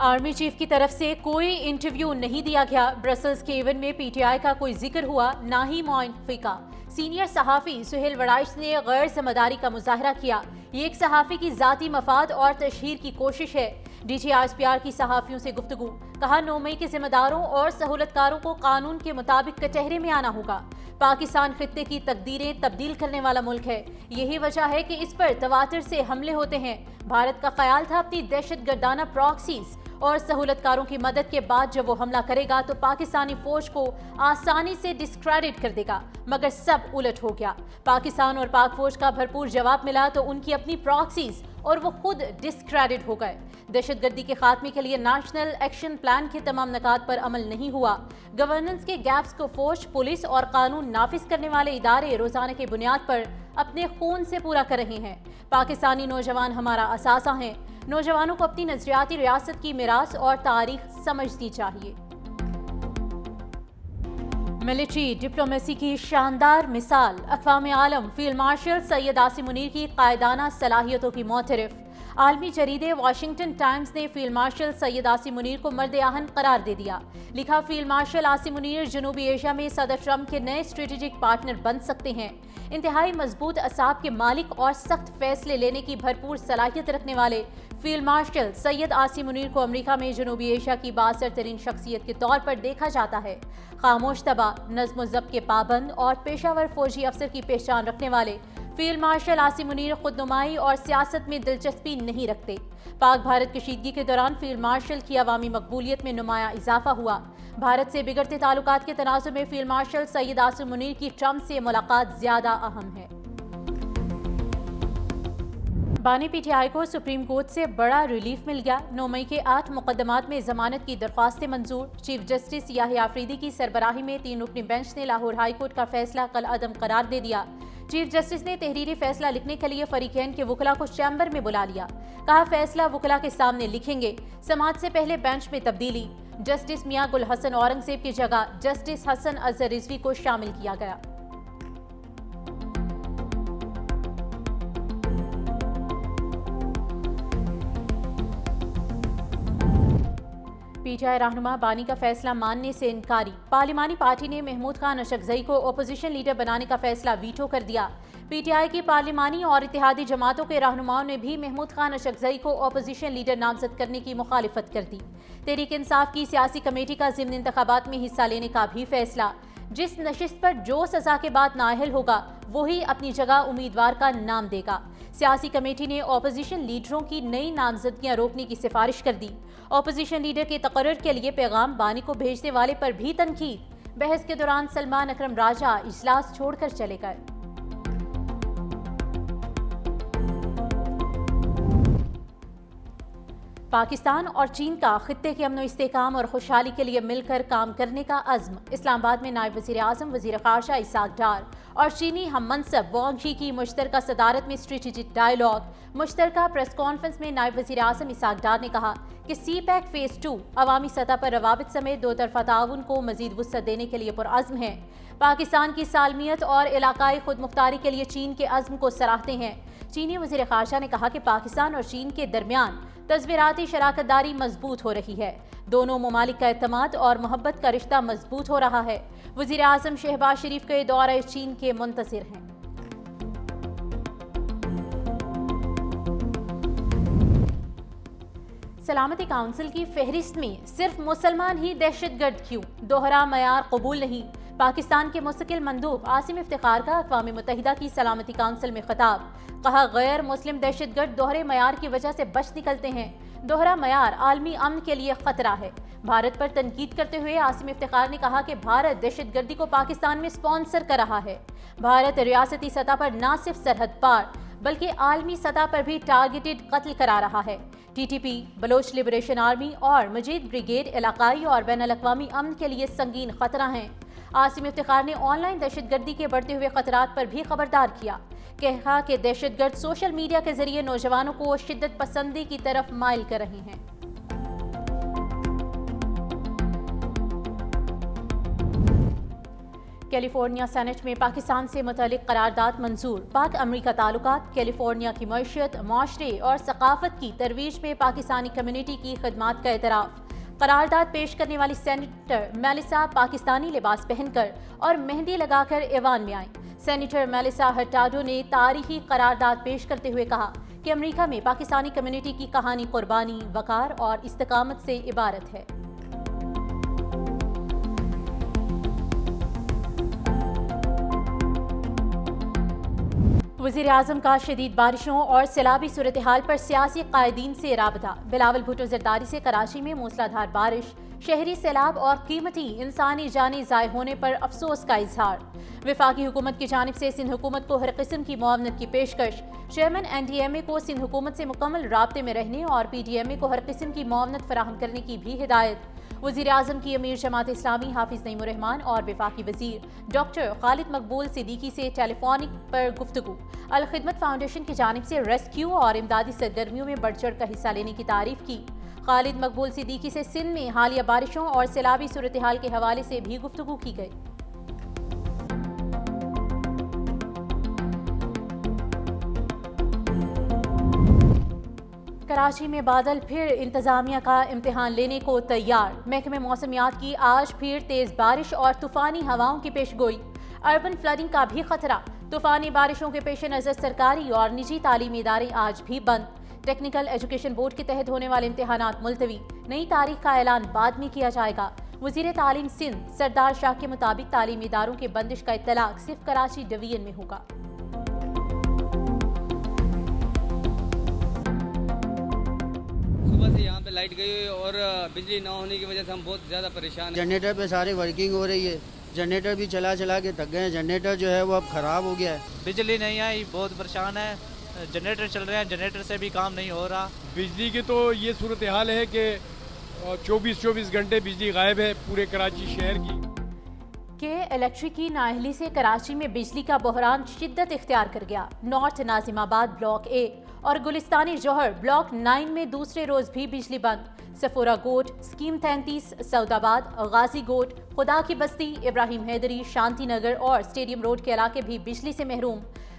Army chief की तरफ से कोई इंटरव्यू नहीं दिया गया। ब्रसल्स के इवेंट में पीटीआई का कोई जिक्र हुआ, ना ही मुआफ़ी का। सीनियर सहाफ़ी सुहेल वड़ाइश ने गैर ज़िम्मेदारी का मुजाहरा किया। ये एक सहाफ़ी की ज़ाती मफाद और तशहीर की कोशिश है। DGRSPR की सहाफ़ियों से गुफ्तगू, कहा 9 मई के जिम्मेदारों और सहूलतकारों को कानून के मुताबिक कचहरे में आना होगा। पाकिस्तान खित्ते की तकदीरें तब्दील करने वाला मुल्क है। यही वजह है कि इस पर तवातर से हमले होते हैं। भारत का ख्याल था अपनी दहशत गर्दाना प्रॉक्सीज और सहूलतकारों की मदद के बाद जब वो हमला करेगा तो पाकिस्तानी फौज को आसानी से डिस्क्रेडिट कर देगा, मगर सब उलट हो गया। पाकिस्तान और पाक फौज का भरपूर जवाब मिला तो उनकी अपनी प्रॉक्सीज और वो खुद डिस्क्रेडिट हो गए। दहशतगर्दी के खात्मे के लिए नेशनल एक्शन प्लान के तमाम नकात पर अमल नहीं हुआ। गवर्नेंस के गैप्स को फौज, पुलिस और कानून नाफिज करने वाले इदारे रोजाना की बुनियाद पर अपने खून से पूरा कर रहे हैं। पाकिस्तानी नौजवान हमारा असासा हैं। नौजवानों को अपनी नजरियाती रियासत की मिरास और तारीख समझनी चाहिए। मिलिट्री डिप्लोमेसी की शानदार मिसाल अक़वाम आलम फील्ड मार्शल सैयद आसिम मुनीर की कायदाना सलाहियतों की मोतरफ। आलमी जरीदे वाशिंगटन टाइम्स ने फील्ड मार्शल सैयद आसिम मुनीर को मर्द आहन करार दे दिया। लिखा, फील्ड मार्शल आसिम मुनीर जनूबी एशिया में सदर ट्रंप के नए स्ट्रेटेजिक पार्टनर बन सकते हैं। इंतहाई मजबूत असाब के मालिक और सख्त फैसले लेने की भरपूर सलाहियत रखने वाले फील्ड मार्शल सैयद आसिम मुनीर को अमेरिका में जनूबी एशिया की बासर तरीन शख्सियत के तौर पर देखा जाता है। खामोश तबा, नज़्म ज़ब्त के पाबंद और पेशावर फौजी अफसर की पहचान रखने वाले फील्ड मार्शल आसिम मुनीर खुदनुमाई और सियासत में दिलचस्पी नहीं रखते। पाक भारत कशीदगी के दौरान फील्ड मार्शल की अवामी मकबूलियत में नुमाया इजाफा हुआ। भारत से बिगड़ते ताल्लुकात के तनाजुर में फील्ड मार्शल सैयद आसिम मुनीर की ट्रंप से मुलाकात ज्यादा अहम है। बानी पीटीआई को सुप्रीम कोर्ट से बड़ा रिलीफ मिल गया। 9 मई के 8 मुकदमात में जमानत की दरख्वास्तें मंजूर। चीफ जस्टिस याहिया आफरीदी की सरबराही में 3 रुकनी बेंच ने लाहौर हाई कोर्ट का फैसला कल अदम करार दे दिया। चीफ जस्टिस ने तहरीरी फैसला लिखने के लिए फरीकैन के वकला को चैम्बर में बुला लिया। कहा, फैसला वकला के सामने लिखेंगे। समाअत से पहले बेंच में तब्दीली, जस्टिस मियां गुल हसन औरंगजेब की जगह जस्टिस हसन अजहर रिजवी को शामिल किया गया। पीटीआई रहनुमा बानी का फैसला मानने से इनकारी। पार्लिमानी पार्टी ने महमूद खान अशरफजई को अपोजिशन लीडर बनाने का फैसला वीटो कर दिया। पीटीआई की पार्लिमानी और इत्तेहादी जमातों के रहनुमाओं ने भी महमूद खान अशरफजई को अपोजिशन लीडर नामजद करने की मुखालिफत कर दी। तहरीक इंसाफ की सियासी कमेटी का ज़िमनी इंतखाबात में हिस्सा लेने का भी फैसला। जिस नशिस्त पर जो सजा के बाद नाअहल होगा वही अपनी जगह उम्मीदवार का नाम देगा। सियासी कमेटी ने अपोजिशन लीडरों की नई नामजदगियां रोकने की सिफारिश कर दी। अपोजिशन लीडर के तकर्रुर के लिए पैगाम बानी को भेजने वाले पर भी तनकीद। बहस के दौरान सलमान अकरम राजा इजलास छोड़कर चले गए। पाकिस्तान और चीन का खित्ते के अमन इस्तेहकाम और खुशहाली के लिए मिलकर काम करने का अज़्म। इस्लामाबाद में नायब वज़ीर आज़म वज़ीर ख़ारजा इसाक डार और चीनी हम मनसब वांग शी की मुश्तरका सदारत में स्ट्रेटेजिक डायलॉग। मुश्तरका प्रेस कॉन्फ्रेंस में नायब वज़ीर आज़म इसाक डार ने कहा कि CPEC फ़ेज़ 2 अवामी सतह पर रवाबित समेत दो तरफ़ा ताउन को मज़ीद वुसअत देने के लिए पुरअज़्म है। पाकिस्तान की सालमियत और इलाकाई खुद मुख्तारी के लिए चीन के अज़्म को सराहते हैं। चीनी वज़ीर ख़ारजा ने कहा कि पाकिस्तान और चीन के दरमियान तस्वीराती शराकतदारी मजबूत हो रही है। दोनों ममालिक का एतमाद और मोहब्बत का रिश्ता मजबूत हो रहा है। वज़ीर आज़म शहबाज शरीफ के दौरे चीन के मुंतज़िर हैं। सलामती काउंसिल की फहरिस्त में सिर्फ मुसलमान ही दहशतगर्द क्यों? दोहरा मयार कबूल नहीं। पाकिस्तान के मुस्तकिल मंदूब आसिम इफ्तिखार का अक़वाम मुत्तहिदा की सलामती काउंसिल में खिताब। कहा, गैर मुस्लिम दहशतगर्द दोहरे मयार की वजह से बच निकलते हैं। दोहरा मयार आलमी अमन के लिए खतरा है। भारत पर तनकीद करते हुए आसिम इफ्तिखार ने कहा कि भारत दहशतगर्दी को पाकिस्तान में स्पॉन्सर कर रहा है। भारत रियासती सतह पर न सिर्फ सरहद पार बल्कि आलमी सतह पर भी टारगेटेड कत्ल करा रहा है। TTP, बलोच लिबरेशन आर्मी और मजीद ब्रिगेड इलाकाई और बैनुल अक़वामी अमन के लिए संगीन खतरा हैं। आसिम इफ्तिखार ने ऑनलाइन दहशतगर्दी के बढ़ते हुए खतरात पर भी खबरदार किया। कहा कि दहशतगर्द सोशल मीडिया के जरिए नौजवानों को शिद्दत पसंदी की तरफ माइल कर रहे हैं। کیلیفورنیا سینٹ میں پاکستان سے متعلق قرارداد منظور. پاک امریکہ تعلقات. کیلیفورنیا کی معیشت، معاشرے اور ثقافت کی ترویج میں پاکستانی کمیونٹی کی خدمات کا اعتراف. قرارداد پیش کرنے والی سینیٹر میلیسا پاکستانی لباس پہن کر اور مہندی لگا کر ایوان میں آئیں. سینیٹر میلیسا ہرٹاڈو نے تاریخی قرارداد پیش کرتے ہوئے کہا کہ امریکہ میں پاکستانی کمیونٹی کی کہانی قربانی، وقار اور استقامت سے عبارت ہے. وزیر اعظم کا شدید بارشوں اور سیلابی صورتحال پر سیاسی قائدین سے رابطہ. بلاول بھٹو زرداری سے کراچی میں موسلادھار بارش، شہری سیلاب اور قیمتی انسانی جانیں ضائع ہونے پر افسوس کا اظہار. وفاقی حکومت کی جانب سے سندھ حکومت کو ہر قسم کی معاونت کی پیشکش. چیئرمین NDMA کو سندھ حکومت سے مکمل رابطے میں رہنے اور PDMA کو ہر قسم کی معاونت فراہم کرنے کی بھی ہدایت. وزیر اعظم کی امیر جماعت اسلامی حافظ نعیم الرحمان اور وفاقی وزیر ڈاکٹر خالد مقبول صدیقی سے ٹیلی فونک پر گفتگو. الخدمت فاؤنڈیشن کی جانب سے ریسکیو اور امدادی سرگرمیوں میں بڑھ چڑھ کر حصہ لینے کی تعریف کی. خالد مقبول صدیقی سے سندھ میں حالیہ بارشوں اور سیلابی صورتحال کے حوالے سے بھی گفتگو کی گئی. کراچی میں بادل پھر انتظامیہ کا امتحان لینے کو تیار. محکمہ موسمیات کی آج پھر تیز بارش اور طوفانی ہواؤں کی پیش گوئی. اربن فلڈنگ کا بھی خطرہ. طوفانی بارشوں کے پیش نظر سرکاری اور نجی تعلیمی ادارے آج بھی بند. ٹیکنیکل ایجوکیشن بورڈ کے تحت ہونے والے امتحانات ملتوی. نئی تاریخ کا اعلان بعد میں کیا جائے گا. وزیر تعلیم سندھ سردار شاہ کے مطابق تعلیمی اداروں کے بندش کا اطلاق صرف کراچی ڈویژن میں ہوگا. صبح سے یہاں پہ لائٹ گئی ہوئی اور بجلی نہ ہونے کی وجہ سے ہم بہت زیادہ پریشان ہیں. جنریٹر پہ ساری ورکنگ ہو رہی ہے. جنریٹر بھی چلا کے تھک گئے ہیں. جنریٹر جو ہے وہ اب خراب ہو گیا ہے. بجلی نہیں آئی، بہت پریشان ہے. جنریٹر چل رہے ہیں، جنریٹر سے بھی کام نہیں ہو رہا. بجلی کی تو یہ صورتحال ہے کہ 24 گھنٹے بجلی غائب ہے پورے کراچی شہر کی. کہ الیکٹرک کی نااہلی سے کراچی میں بجلی کا بحران شدت اختیار کر گیا. نارتھ ناظم آباد بلاک A اور گلستانی جوہر بلاک 9 میں دوسرے روز بھی بجلی بند. سفورہ گوٹ، اسکیم 33، سعود آباد، غازی گوٹ، خدا کی بستی، ابراہیم حیدری، شانتی نگر اور اسٹیڈیم روڈ کے علاقے بھی بجلی سے محروم.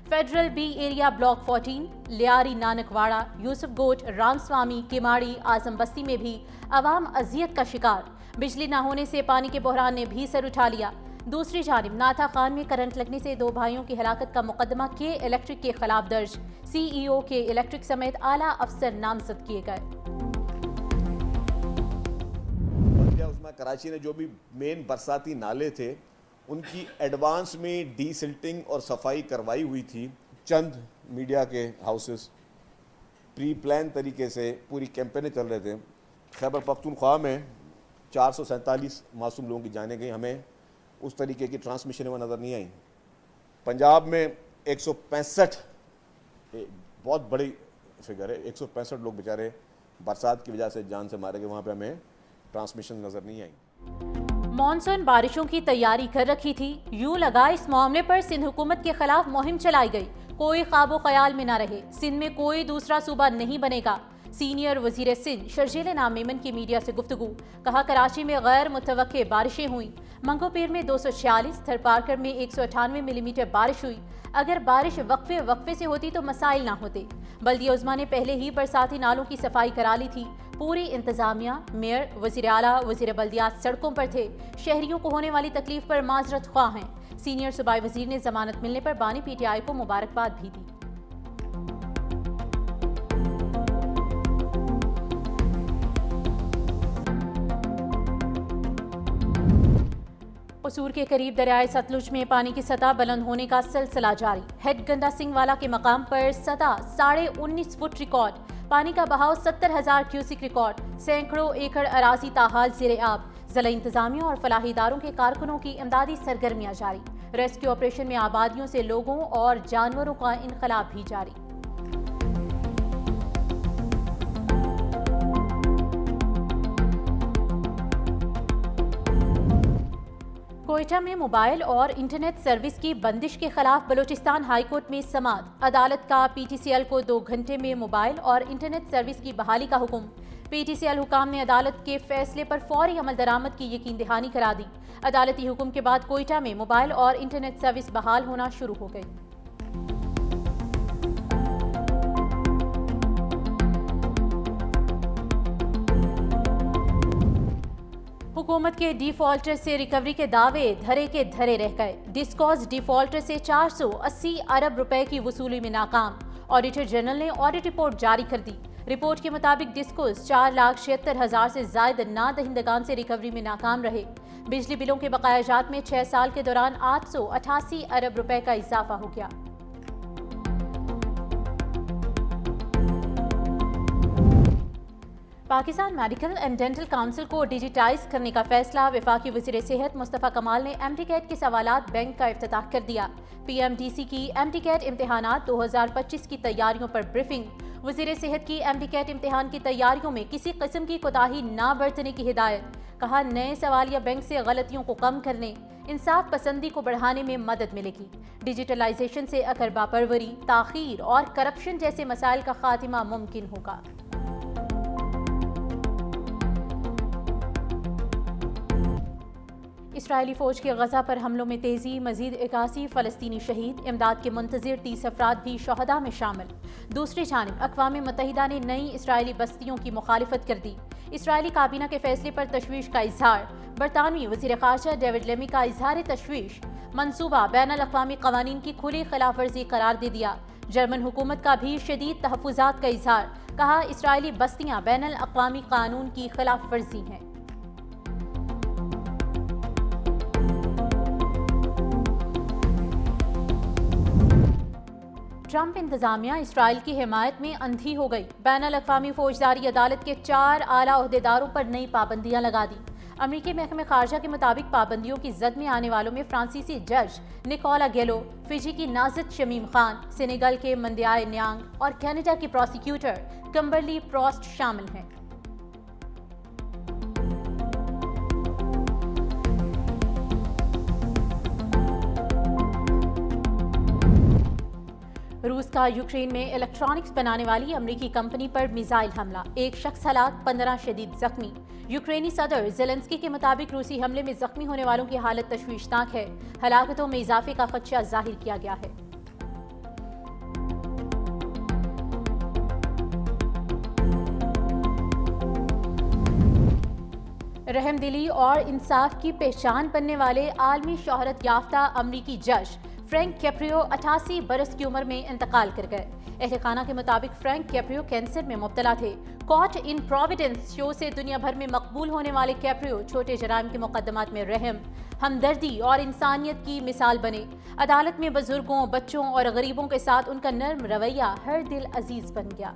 Federal B area block 14، Lyari Nanakwara, Yousuf Goth, Ramswami, Keamari, Azam Basti میں بھی عوام اذیت کا شکار. بجلی نہ ہونے سے پانی کے بحران نے بھی سر اٹھا لیا. دوسری جانب ناتھا خان میں کرنٹ لگنے سے 2 بھائیوں کی ہلاکت کا مقدمہ کے الیکٹرک کے خلاف درج. CEO کے الیکٹرک سمیت اعلیٰ افسر نامزد کیے گئے. اس میں کراچی نے جو بھی مین برساتی نالے تھے ان کی ایڈوانس میں ڈی سلٹنگ اور صفائی کروائی ہوئی تھی. چند میڈیا کے ہاؤسز پری پلان طریقے سے پوری کیمپینیں چل رہے تھے. خیبر پختونخوا میں 447 معصوم لوگوں کی جانیں گئی. ہمیں اس طریقے کی ٹرانسمیشن وہ نظر نہیں آئی. پنجاب میں 165 بہت بڑی فگر ہے. 165 لوگ بیچارے برسات کی وجہ سے جان سے مارے گئے. وہاں پہ ہمیں ٹرانسمیشن نظر نہیں آئی. مانسون بارشوں کی تیاری کر رکھی تھی. یوں لگا اس معاملے پر سندھ حکومت کے خلاف مہم چلائی گئی. کوئی خواب و خیال میں نہ رہے. سندھ میں کوئی دوسرا صوبہ نہیں بنے گا. سینئر وزیر سندھ شرجیل نام میمن کی میڈیا سے گفتگو. کہا کراچی میں غیر متوقع بارشیں ہوئیں. منگو پیر میں 246، تھر پارکر میں 198 ملی میٹر بارش ہوئی. اگر بارش وقفے سے ہوتی تو مسائل نہ ہوتے. بلدیہ عظمیٰ نے پہلے ہی برساتی نالوں کی صفائی کرا لی تھی. پوری انتظامیہ، میئر، وزیر اعلیٰ، وزیر بلدیات سڑکوں پر تھے. شہریوں کو ہونے والی تکلیف پر معذرت خواہ ہیں. سینئر صوبائی وزیر نے ضمانت ملنے پر بانی PTI کو مبارکباد بھی دی. قصور کے قریب دریائے ستلج میں پانی کی سطح بلند ہونے کا سلسلہ جاری. ہیڈ گنڈا سنگھ والا کے مقام پر سطح 19.5 فٹ ریکارڈ. پانی کا بہاؤ 70,000 کیوسک ریکارڈ. سینکڑوں ایکڑ اراضی تاحال زیر آب. ضلع انتظامیہ اور فلاحی اداروں کے کارکنوں کی امدادی سرگرمیاں جاری. ریسکیو آپریشن میں آبادیوں سے لوگوں اور جانوروں کا انخلا بھی جاری. کوئٹہ میں موبائل اور انٹرنیٹ سروس کی بندش کے خلاف بلوچستان ہائی کورٹ میں سماعت. عدالت کا PTCL کو 2 گھنٹے میں موبائل اور انٹرنیٹ سروس کی بحالی کا حکم. PTCL हुकाम ने अदालत के फैसले पर फौरी अमल दरामद की यकीन दहानी करा दी। अदालती हुक्म के बाद कोयटा में मोबाइल और इंटरनेट सर्विस बहाल होना शुरू हो गई। हुकूमत के डिफॉल्टर से रिकवरी के दावे धरे के धरे रह गए। डिस्कॉस डिफॉल्टर से 480 अरब रुपए की वसूली में नाकाम। ऑडिटर जनरल ने ऑडिट रिपोर्ट जारी कर दी। रिपोर्ट के मुताबिक डिस्कोस 4,76,000 से ज्यादा ना दहिंदगान से रिकवरी में नाकाम रहे। बिजली बिलों के बकायाजात में 6 साल के दौरान 888 अरब रुपए का इजाफा हो गया। Pakistan medical and dental council को डिजिटाइज करने का फैसला। वफाकी वज़ीर सेहत मुस्तफ़ा कमाल ने MD-CAT के सवालात बैंक का इफ्तिताह कर दिया। PMDC की MD-CAT इम्तिहानात 2025 की तैयारियों पर ब्रीफिंग। वज़ीर सेहत की MD-CAT इम्तिहान की तैयारियों में किसी किस्म की कोताही ना बरतने की हिदायत। कहा, नए सवालिया बैंक से गलतियों को कम करने, इंसाफ पसंदी को बढ़ाने में मदद मिलेगी। डिजिटलाइजेशन से अकरबा परवरी, ताखीर और करप्शन जैसे मसाइल का खात्मा मुमकिन होगा। इसराइली फौज के गजा पर हमलों में तेजी, मजीद 81 फ़लस्तीनी शहीद। इमदाद के मुंतज़िर 30 अफराद भी शहदा में शामिल। दूसरी जानिब अक़वाम मुत्तहिदा ने नई इसराइली बस्तियों की मुखालिफत कर दी। इसराइली काबीना के फैसले पर तशवीश का इजहार। बरतानवी वज़ीर ख़ारजा डेविड लेमी का इजहार तशवीश। मंसूबा बैनुल अक़वामी क़वानीन की खुली खिलाफ वर्जी करार दे दिया। जर्मन हुकूमत का भी शदीद तहफ़्फ़ुज़ात का इजहार। कहा, इसराइली बस्तियाँ बैनुल अक़वामी कानून की खिलाफ वर्जी हैं। ट्रंप इंतजामिया इसराइल की हिमायत में अंधी हो गई। बैनुल अक़वामी फौजदारी अदालत के 4 आला ओहदेदारों पर नई पाबंदियां लगा दी। अमरीकी महकमे खारजा के मुताबिक पाबंदियों की जद में आने वालों में फ्रांसीसी जज निकोला गेलो, फिजी की नाजिद शमीम खान, सेनेगल के मंदियाए न्यांग और कनाडा की प्रोसिक्यूटर किम्बरली प्रोस्ट शामिल हैं। रूस का यूक्रेन में इलेक्ट्रॉनिक्स बनाने वाली अमरीकी कंपनी पर मिसाइल हमला। 1 शख्स हलाक, 15 शदीद जख्मी। यूक्रेनी सदर ज़ेलेंस्की के मुताबिक रूसी हमले में जख्मी होने वालों की हालत तशवीशनाक है। हलाकतों में इजाफे का खदशा जाहिर किया गया है। रहमदिली और इंसाफ की पहचान बनने वाले आलमी शोहरत याफ्ता अमरीकी जज फ्रैंक कैप्रियो 88 बरस की उम्र में इंतकाल कर गए। अहलखाना के मुताबिक फ्रैंक कैप्रियो कैंसर में मुब्तला थे। कॉट इन प्रोविडेंस शो से दुनिया भर में मकबूल होने वाले कैप्रियो छोटे जराइम के मुकदमात में रहम, हमदर्दी और इंसानियत की मिसाल बने। अदालत में बुजुर्गों, बच्चों और गरीबों के साथ उनका नर्म रवैया हर दिल अजीज बन गया।